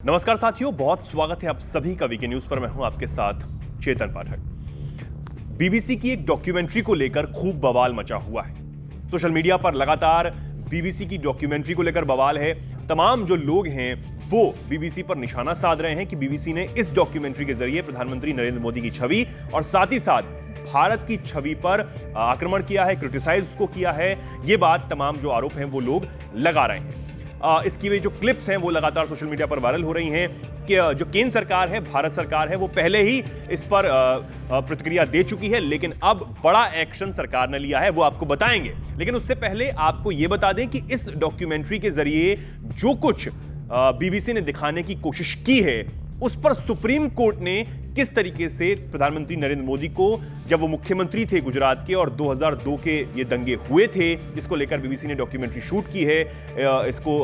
नमस्कार साथियों, बहुत स्वागत है आप सभी का वीके न्यूज पर। मैं हूं आपके साथ चेतन पाठक। बीबीसी की एक डॉक्यूमेंट्री को लेकर खूब बवाल मचा हुआ है। सोशल मीडिया पर लगातार बीबीसी की डॉक्यूमेंट्री को लेकर बवाल है। तमाम जो लोग हैं वो बीबीसी पर निशाना साध रहे हैं कि बीबीसी ने इस डॉक्यूमेंट्री के जरिए प्रधानमंत्री नरेंद्र मोदी की छवि और साथ ही साथ भारत की छवि पर आक्रमण किया है, क्रिटिसाइज उसको किया है। ये बात तमाम जो आरोप हैं वो लोग लगा रहे हैं। इसकी भी जो क्लिप्स हैं वो लगातार सोशल मीडिया पर वायरल हो रही हैं कि जो केंद्र सरकार है, भारत सरकार है, वो पहले ही इस पर प्रतिक्रिया दे चुकी है, लेकिन अब बड़ा एक्शन सरकार ने लिया है, वो आपको बताएंगे। लेकिन उससे पहले आपको ये बता दें कि इस डॉक्यूमेंट्री के जरिए जो कुछ बीबीसी ने दिखाने की कोशिश की है उस पर सुप्रीम कोर्ट ने किस तरीके से प्रधानमंत्री नरेंद्र मोदी को, जब वो मुख्यमंत्री थे गुजरात के और 2002 के ये दंगे हुए थे जिसको लेकर बीबीसी ने डॉक्यूमेंट्री शूट की है, इसको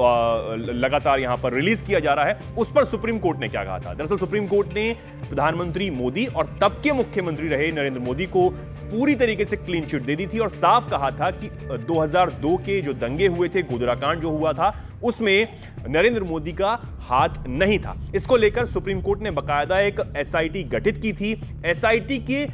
लगातार यहां पर रिलीज किया जा रहा है, उस पर सुप्रीम कोर्ट ने क्या कहा था। दरअसल सुप्रीम कोर्ट ने प्रधानमंत्री मोदी और तब के मुख्यमंत्री रहे नरेंद्र मोदी को पूरी तरीके से क्लीन चिट दे दी थी और साफ कहा था कि 2002 के जो दंगे हुए थे, गोधराकांड जो हुआ था, उसमें नरेंद्र मोदी का हाथ नहीं था। इसको लेकर सुप्रीम कोर्ट ने बकायदा एक एसआईटी गठित की थी। एसआईटी के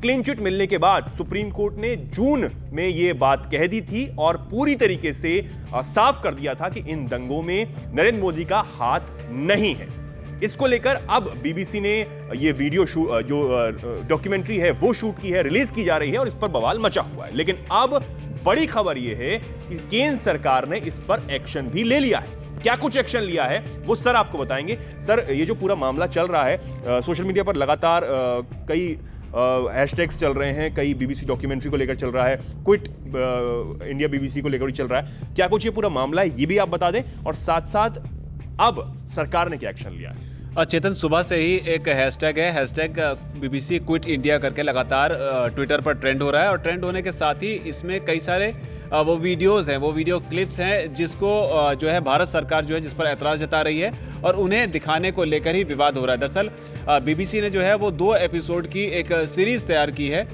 क्लीन चिट मिलने के बाद सुप्रीम कोर्ट ने जून में यह बात कह दी थी और पूरी तरीके से साफ कर दिया था कि इन दंगों में नरेंद्र मोदी का हाथ नहीं है। इसको लेकर अब बीबीसी ने ये वीडियो जो डॉक्यूमेंट्री है वो शूट की है, रिलीज की जा रही है और इस पर बवाल मचा हुआ है। लेकिन अब बड़ी खबर यह है कि केंद्र सरकार ने इस पर एक्शन भी ले लिया है। क्या कुछ एक्शन लिया है वो सर आपको बताएंगे। सर, ये जो पूरा मामला चल रहा है, सोशल मीडिया पर लगातार कई हैशटैग्स चल रहे हैं, कई बीबीसी डॉक्यूमेंट्री को लेकर चल रहा है, क्विट इंडिया बीबीसी को लेकर भी चल रहा है। क्या कुछ ये पूरा मामला है ये भी आप बता दें और साथ साथ अब सरकार ने क्या एक्शन लिया है। चेतन, सुबह से ही एक हैशटैग है, हैशटैग बीबीसी क्विट इंडिया करके लगातार ट्विटर पर ट्रेंड हो रहा है और ट्रेंड होने के साथ ही इसमें कई सारे वो वीडियोस हैं, वो वीडियो क्लिप्स हैं जिसको जो है भारत सरकार जो है जिस पर ऐतराज़ जता रही है और उन्हें दिखाने को लेकर ही विवाद हो रहा है। दरअसल बीबीसी ने जो है वो 2 एपिसोड की एक सीरीज़ तैयार की है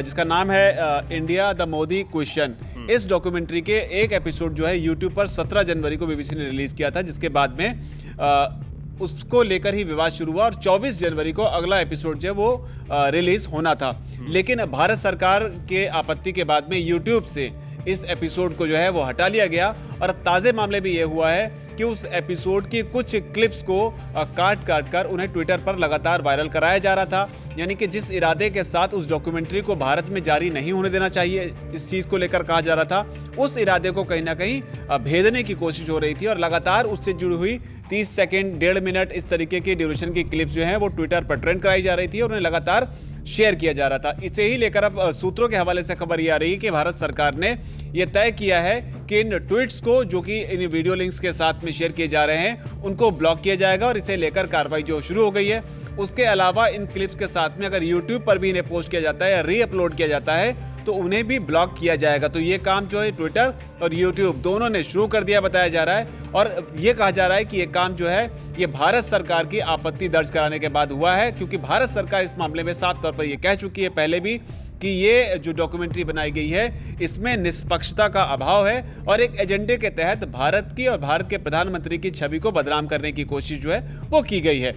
जिसका नाम है इंडिया द मोदी क्वेश्चन। इस डॉक्यूमेंट्री के एक एपिसोड जो है यूट्यूब पर 17 जनवरी को बीबीसी ने रिलीज़ किया था, जिसके बाद में उसको लेकर ही विवाद शुरू हुआ और 24 जनवरी को अगला एपिसोड जो है वो रिलीज होना था। लेकिन भारत सरकार के आपत्ति के बाद में यूट्यूब से इस एपिसोड को जो है वो हटा लिया गया और ताज़े मामले में ये हुआ है कि उस एपिसोड की कुछ क्लिप्स को काट कर उन्हें ट्विटर पर लगातार वायरल कराया जा रहा था। यानी कि जिस इरादे के साथ उस डॉक्यूमेंट्री को भारत में जारी नहीं होने देना चाहिए, इस चीज़ को लेकर कहा जा रहा था, उस इरादे को कहीं ना कहीं भेदने की कोशिश हो रही थी और लगातार उससे जुड़ी हुई 30 सेकेंड, 1.5 मिनट इस तरीके की ड्यूरेशन की क्लिप्स जो है वो ट्विटर पर ट्रेंड कराई जा रही थी और उन्हें लगातार शेयर किया जा रहा था। इसे ही लेकर अब सूत्रों के हवाले से खबर ये आ रही है कि भारत सरकार ने यह तय किया है कि इन ट्वीट्स को, जो कि इन वीडियो लिंक्स के साथ में शेयर किए जा रहे हैं, उनको ब्लॉक किया जाएगा और इसे लेकर कार्रवाई जो शुरू हो गई है। उसके अलावा इन क्लिप्स के साथ में अगर यूट्यूब पर भी इन्हें पोस्ट किया जाता है या रीअपलोड किया जाता है तो उन्हें भी ब्लॉक किया जाएगा। तो ये काम जो है ट्विटर और यूट्यूब दोनों ने शुरू कर दिया बताया जा रहा है और ये कहा जा रहा है कि ये काम जो है ये भारत सरकार की आपत्ति दर्ज कराने के बाद हुआ है, क्योंकि भारत सरकार इस मामले में साफ तौर पर ये कह चुकी है पहले भी कि ये जो डॉक्यूमेंट्री बनाई गई है इसमें निष्पक्षता का अभाव है और एक एजेंडे के तहत भारत की और भारत के प्रधानमंत्री की छवि को बदनाम करने की कोशिश जो है वो की गई है।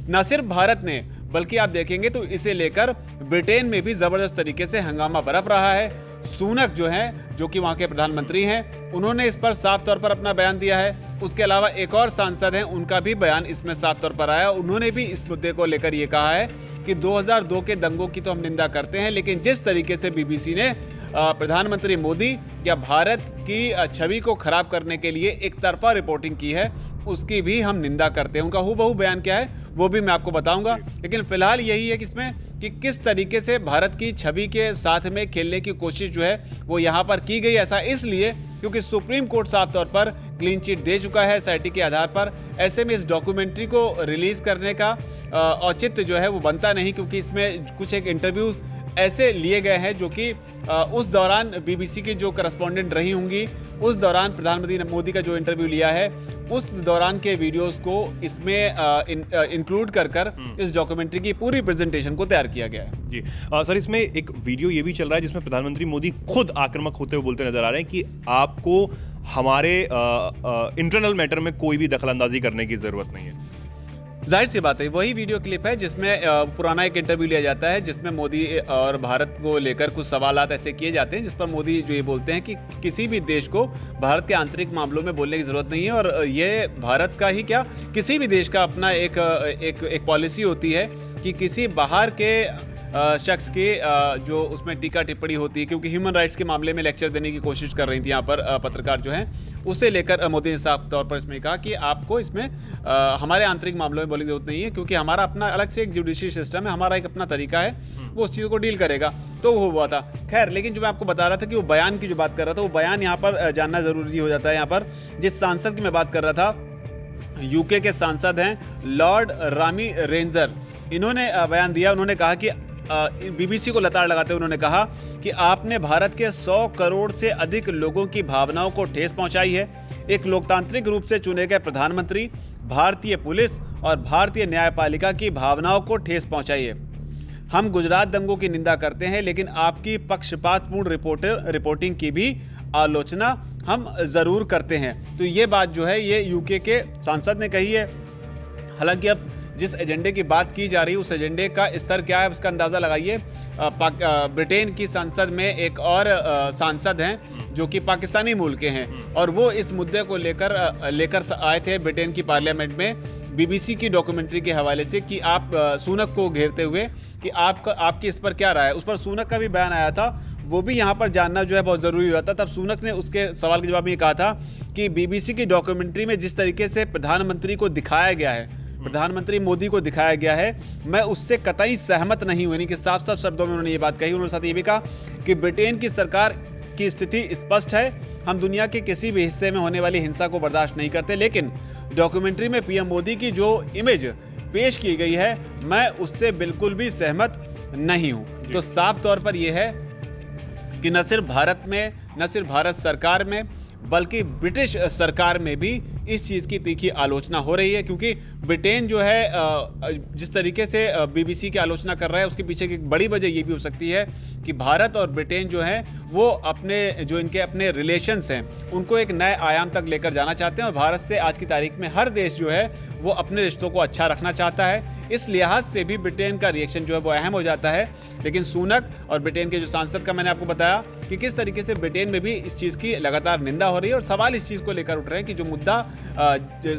न सिर्फ भारत ने बल्कि आप देखेंगे तो इसे लेकर ब्रिटेन में भी जबरदस्त तरीके से हंगामा बरप रहा है। सुनक जो हैं, जो कि वहाँ के प्रधानमंत्री हैं, उन्होंने इस पर साफ तौर पर अपना बयान दिया है। उसके अलावा एक और सांसद हैं, उनका भी बयान इसमें साफ तौर पर आया। उन्होंने भी इस मुद्दे को लेकर ये कहा है कि 2002 के दंगों की तो हम निंदा करते हैं, लेकिन जिस तरीके से बीबीसी ने प्रधानमंत्री मोदी या भारत की छवि को खराब करने के लिए एक तरफा रिपोर्टिंग की है उसकी भी हम निंदा करते हैं। उनका हूबहू बयान क्या है वो भी मैं आपको बताऊंगा, लेकिन फिलहाल यही है कि इसमें कि किस तरीके से भारत की छवि के साथ में खेलने की कोशिश जो है वो यहाँ पर की गई। ऐसा इसलिए क्योंकि सुप्रीम कोर्ट साफ तौर पर क्लीन चिट दे चुका है एसआईटी के आधार पर। ऐसे में इस डॉक्यूमेंट्री को रिलीज करने का औचित्य जो है वो बनता नहीं, क्योंकि इसमें कुछ एक इंटरव्यूज ऐसे लिए गए हैं जो कि उस दौरान बीबीसी की जो करस्पॉन्डेंट रही होंगी, उस दौरान प्रधानमंत्री मोदी का जो इंटरव्यू लिया है उस दौरान के वीडियोस को इसमें इंक्लूड कर इस डॉक्यूमेंट्री की पूरी प्रेजेंटेशन को तैयार किया गया है। जी सर, इसमें एक वीडियो ये भी चल रहा है जिसमें प्रधानमंत्री मोदी खुद आक्रामक होते हुए बोलते नजर आ रहे हैं कि आपको हमारे इंटरनल मैटर में कोई भी दखलंदाजी करने की जरूरत नहीं है। जाहिर सी बात है, वही वीडियो क्लिप है जिसमें पुराना एक इंटरव्यू लिया जाता है जिसमें मोदी और भारत को लेकर कुछ सवालात ऐसे किए जाते हैं जिस पर मोदी जो ये बोलते हैं कि किसी भी देश को भारत के आंतरिक मामलों में बोलने की ज़रूरत नहीं है, और ये भारत का ही क्या, किसी भी देश का अपना एक पॉलिसी होती है कि किसी बाहर के शख्स के जो उसमें टीका टिप्पणी होती है, क्योंकि ह्यूमन राइट्स के मामले में लेक्चर देने की कोशिश कर रही थी यहाँ पर पत्रकार जो हैं, उसे लेकर मोदी ने साफ तौर पर इसमें कहा कि आपको इसमें हमारे आंतरिक मामलों में बोलने की जरूरत नहीं है, क्योंकि हमारा अपना अलग से एक जुडिशरी सिस्टम है, हमारा एक अपना तरीका है, वो उस चीज़ को डील करेगा। तो वो हुआ था। खैर, लेकिन जो मैं आपको बता रहा था कि वो बयान की जो बात कर रहा था, वो बयान यहाँ पर जानना ज़रूरी हो जाता है। यहाँ पर जिस सांसद की मैं बात कर रहा था, यूके के सांसद हैं लॉर्ड रामी रेंजर, इन्होंने बयान दिया। उन्होंने कहा कि बीबीसी को लताड़ लगाते हुए उन्होंने कहा कि आपने भारत के 100 करोड़ से अधिक लोगों की भावनाओं को ठेस पहुंचाई है। एक लोकतांत्रिक रूप से चुने गए प्रधानमंत्री भारतीय पुलिस और भारतीय न्यायपालिका की भावनाओं को ठेस पहुंचाई है। हम गुजरात दंगों की निंदा करते हैं, लेकिन आपकी पक्षपातपूर्ण रिपोर्टिंग की भी आलोचना हम ज़रूर करते हैं। तो ये बात जो है ये यूके के सांसद ने कही है। हालांकि अब जिस एजेंडे की बात की जा रही है उस एजेंडे का स्तर क्या है उसका अंदाज़ा लगाइए। ब्रिटेन की संसद में एक और सांसद हैं जो कि पाकिस्तानी मूल के हैं, और वो इस मुद्दे को लेकर आए थे ब्रिटेन की पार्लियामेंट में बीबीसी की डॉक्यूमेंट्री के हवाले से कि आप सुनक को घेरते हुए कि आपकी इस पर क्या राय है। उस पर सुनक का भी बयान आया था, वो भी यहाँ पर जानना जो है बहुत ज़रूरी हो जाता। तब सुनक ने उसके सवाल के जवाब में ये कहा था कि बीबीसी की डॉक्यूमेंट्री में जिस तरीके से प्रधानमंत्री को दिखाया गया है, प्रधानमंत्री मोदी को दिखाया गया है, मैं उससे कतई सहमत नहीं हूँ। यानी कि साफ साफ शब्दों में उन्होंने ये बात कही। उन्होंने साथ ये भी कहा कि ब्रिटेन की सरकार की स्थिति स्पष्ट है, हम दुनिया के किसी भी हिस्से में होने वाली हिंसा को बर्दाश्त नहीं करते, लेकिन डॉक्यूमेंट्री में पीएम मोदी की जो इमेज पेश की गई है मैं उससे बिल्कुल भी सहमत नहीं हूँ। तो साफ तौर पर यह है कि न सिर्फ भारत में, न सिर्फ भारत सरकार में, बल्कि ब्रिटिश सरकार में भी इस चीज़ की तीखी आलोचना हो रही है, क्योंकि ब्रिटेन जो है जिस तरीके से बीबीसी की आलोचना कर रहा है उसके पीछे की बड़ी वजह ये भी हो सकती है कि भारत और ब्रिटेन जो है वो इनके अपने रिलेशंस हैं उनको एक नए आयाम तक लेकर जाना चाहते हैं, और भारत से आज की तारीख में हर देश जो है वो अपने रिश्तों को अच्छा रखना चाहता है। इस लिहाज से भी ब्रिटेन का रिएक्शन जो है वो अहम हो जाता है। लेकिन सुनक और ब्रिटेन के जो सांसद का मैंने आपको बताया कि किस तरीके से ब्रिटेन में भी इस चीज़ की लगातार निंदा हो रही है, और सवाल इस चीज़ को लेकर उठ रहे हैं कि जो मुद्दा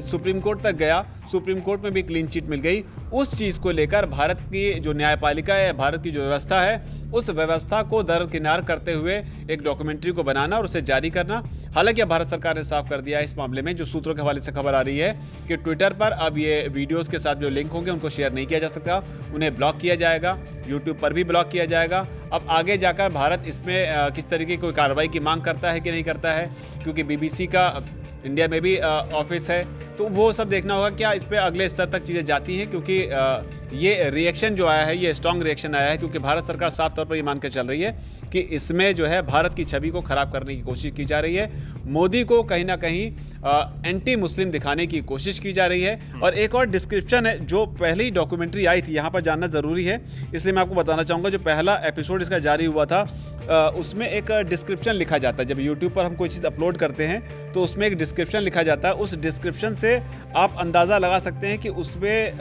सुप्रीम कोर्ट तक गया, सुप्रीम कोर्ट में भी क्लीन चिट मिल गई, उस चीज़ को लेकर भारत की जो न्यायपालिका है, भारत की जो व्यवस्था है, उस व्यवस्था को दरकिनार करते हुए एक डॉक्यूमेंट्री को बनाना और उसे जारी करना। हालांकि अब भारत सरकार ने साफ कर दिया है इस मामले में, जो सूत्रों के हवाले से खबर आ रही है कि ट्विटर पर अब ये वीडियोस के साथ जो लिंक होंगे उनको शेयर नहीं किया जा सकता, उन्हें ब्लॉक किया जाएगा, यूट्यूब पर भी ब्लॉक किया जाएगा। अब आगे जाकर भारत इसमें किस तरीके की कोई कार्रवाई की मांग करता है कि नहीं करता है, क्योंकि बीबीसी का इंडिया में भी ऑफिस है, तो वो सब देखना होगा क्या इस पर अगले स्तर तक चीज़ें जाती हैं, क्योंकि ये रिएक्शन जो आया है ये स्ट्रॉन्ग रिएक्शन आया है, क्योंकि भारत सरकार साफ तौर पर ये मान कर चल रही है कि इसमें जो है भारत की छवि को ख़राब करने की कोशिश की जा रही है, मोदी को कहीं ना कहीं एंटी मुस्लिम दिखाने की कोशिश की जा रही है। और एक और डिस्क्रिप्शन है, जो पहली डॉक्यूमेंट्री आई थी यहाँ पर जानना ज़रूरी है, इसलिए मैं आपको बताना चाहूँगा। जो पहला एपिसोड इसका जारी हुआ था उसमें एक डिस्क्रिप्शन लिखा जाता है। जब यूट्यूब पर हम कोई चीज़ अपलोड करते हैं तो उसमें एक डिस्क्रिप्शन लिखा जाता है, उस डिस्क्रिप्शन से आप अंदाज़ा लगा सकते हैं कि उसमें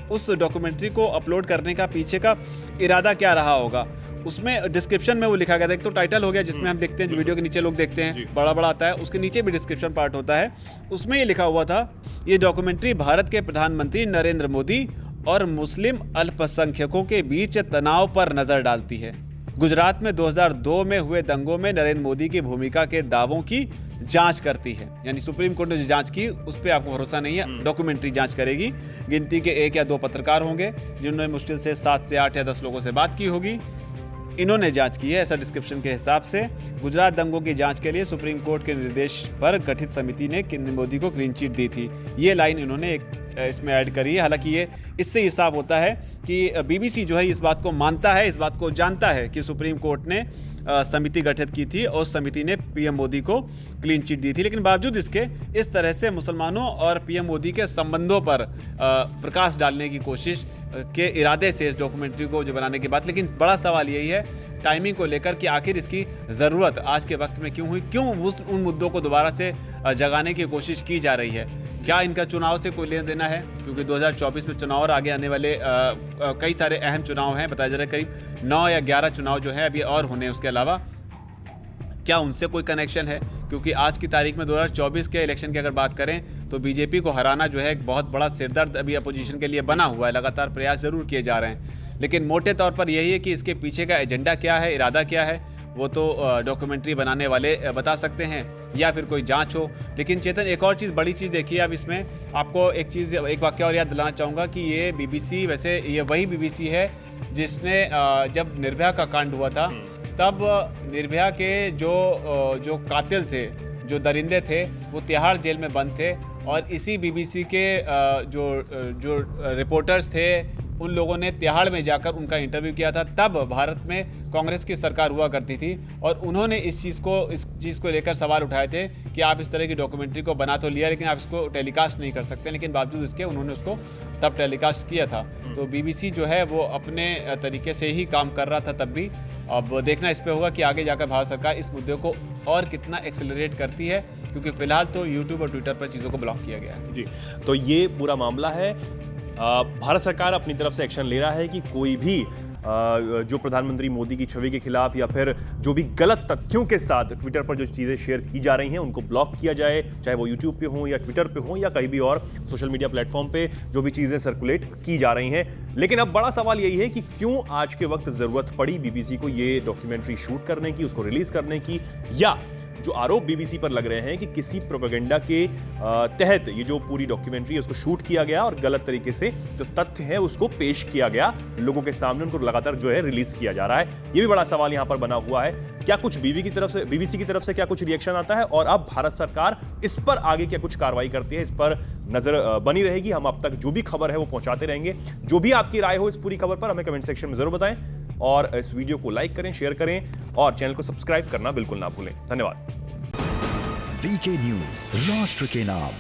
उस डॉक्यूमेंट्री को अपलोड करने का पीछे का इरादा क्या रहा होगा। उसमें डिस्क्रिप्शन में वो लिखा गया था, एक तो टाइटल हो गया जिसमें हम देखते हैं, जो वीडियो के नीचे लोग देखते हैं बड़ा बड़ा आता है, उसके नीचे भी डिस्क्रिप्शन पार्ट होता है, उसमें ये लिखा हुआ था, ये डॉक्यूमेंट्री भारत के प्रधानमंत्री नरेंद्र मोदी और मुस्लिम अल्पसंख्यकों के बीच तनाव पर नज़र डालती है। गुजरात में 2002 में हुए दंगों में नरेंद्र मोदी की भूमिका के दावों की जांच करती है। यानी सुप्रीम कोर्ट ने जो जांच की उस पर आपको भरोसा नहीं है, डॉक्यूमेंट्री जांच करेगी। गिनती के 1 या 2 पत्रकार होंगे जिन्होंने मुश्किल से 7 से 8 या 10 लोगों से बात की होगी, इन्होंने जांच की है, ऐसा डिस्क्रिप्शन के हिसाब से। गुजरात दंगों की जांच के लिए सुप्रीम कोर्ट के निर्देश पर गठित समिति ने मोदी को क्लीन चिट दी थी। ये लाइन इन्होंने इसमें ऐड करी है। हालांकि ये इससे हिसाब होता है कि बीबीसी जो है इस बात को मानता है, इस बात को जानता है कि सुप्रीम कोर्ट ने समिति गठित की थी और समिति ने पीएम मोदी को क्लीन चिट दी थी, लेकिन बावजूद इसके इस तरह से मुसलमानों और पीएम मोदी के संबंधों पर प्रकाश डालने की कोशिश के इरादे से इस डॉक्यूमेंट्री को जो बनाने की बात। लेकिन बड़ा सवाल यही है टाइमिंग को लेकर कि आखिर इसकी ज़रूरत आज के वक्त में क्यों हुई, क्यों उन मुद्दों को दोबारा से जगाने की कोशिश की जा रही है। क्या इनका चुनाव से कोई लेना देना है, क्योंकि 2024 में चुनाव और आगे आने वाले कई सारे अहम चुनाव हैं। बताया जा रहा है करीब 9 या 11 चुनाव जो है अभी और होने, उसके अलावा क्या उनसे कोई कनेक्शन है? क्योंकि आज की तारीख में 2024 के इलेक्शन की अगर बात करें तो बीजेपी को हराना जो है एक बहुत बड़ा सिरदर्द अभी अपोजिशन के लिए बना हुआ है। लगातार प्रयास ज़रूर किए जा रहे हैं, लेकिन मोटे तौर पर यही है कि इसके पीछे का एजेंडा क्या है, इरादा क्या है, वो तो डॉक्यूमेंट्री बनाने वाले बता सकते हैं या फिर कोई जांच हो। लेकिन चेतन, एक और चीज़, बड़ी चीज़ देखिए अब इसमें, आपको एक वाकया और याद दिलाना चाहूँगा कि ये बीबीसी, वैसे ये वही बीबीसी है जिसने जब निर्भया का कांड हुआ था तब निर्भया के जो कातिल थे, जो दरिंदे थे, वो तिहाड़ जेल में बंद थे। और इसी बीबीसी के जो रिपोर्टर्स थे, उन लोगों ने तिहाड़ में जाकर उनका इंटरव्यू किया था। तब भारत में कांग्रेस की सरकार हुआ करती थी और उन्होंने इस चीज़ को लेकर सवाल उठाए थे कि आप इस तरह की डॉक्यूमेंट्री को बना तो लिया, लेकिन आप इसको टेलीकास्ट नहीं कर सकते। लेकिन बावजूद इसके उन्होंने उसको तब टेलीकास्ट किया था। तो बीबीसी जो है वो अपने तरीके से ही काम कर रहा था तब भी। अब देखना इस पे होगा कि आगे जाकर भारत सरकार इस मुद्दे को और कितना एक्सेलरेट करती है, क्योंकि फिलहाल तो यूट्यूब और ट्विटर पर चीज़ों को ब्लॉक किया गया है। जी, तो ये पूरा मामला है। भारत सरकार अपनी तरफ से एक्शन ले रहा है कि कोई भी जो प्रधानमंत्री मोदी की छवि के खिलाफ या फिर जो भी गलत तथ्यों के साथ ट्विटर पर जो चीज़ें शेयर की जा रही हैं उनको ब्लॉक किया जाए, चाहे वो यूट्यूब पे हो या ट्विटर पे हो या कहीं भी और सोशल मीडिया प्लेटफॉर्म पे जो भी चीज़ें सर्कुलेट की जा रही हैं। लेकिन अब बड़ा सवाल यही है कि क्यों आज के वक्त ज़रूरत पड़ी बीबीसी को ये डॉक्यूमेंट्री शूट करने की, उसको रिलीज़ करने की, या जो आरोप बीबीसी पर लग रहे हैं कि किसी प्रोपेगेंडा के तहत ये जो पूरी डॉक्यूमेंट्री है उसको शूट किया गया और गलत तरीके से जो तथ्य है उसको पेश किया गया लोगों के सामने, उनको लगातार जो है रिलीज किया जा रहा है। ये भी बड़ा सवाल यहां पर बना हुआ है। क्या कुछ बीबीसी की तरफ से क्या कुछ रिएक्शन आता है और अब भारत सरकार इस पर आगे क्या कुछ कार्रवाई करती है, इस पर नजर बनी रहेगी। हम अब तक जो भी खबर है वो पहुंचाते रहेंगे। जो भी आपकी राय हो इस पूरी खबर पर हमें कमेंट सेक्शन में जरूर बताएं और इस वीडियो को लाइक करें, शेयर करें और चैनल को सब्सक्राइब करना बिल्कुल ना भूलें। धन्यवाद। वीके न्यूज, राष्ट्र के नाम।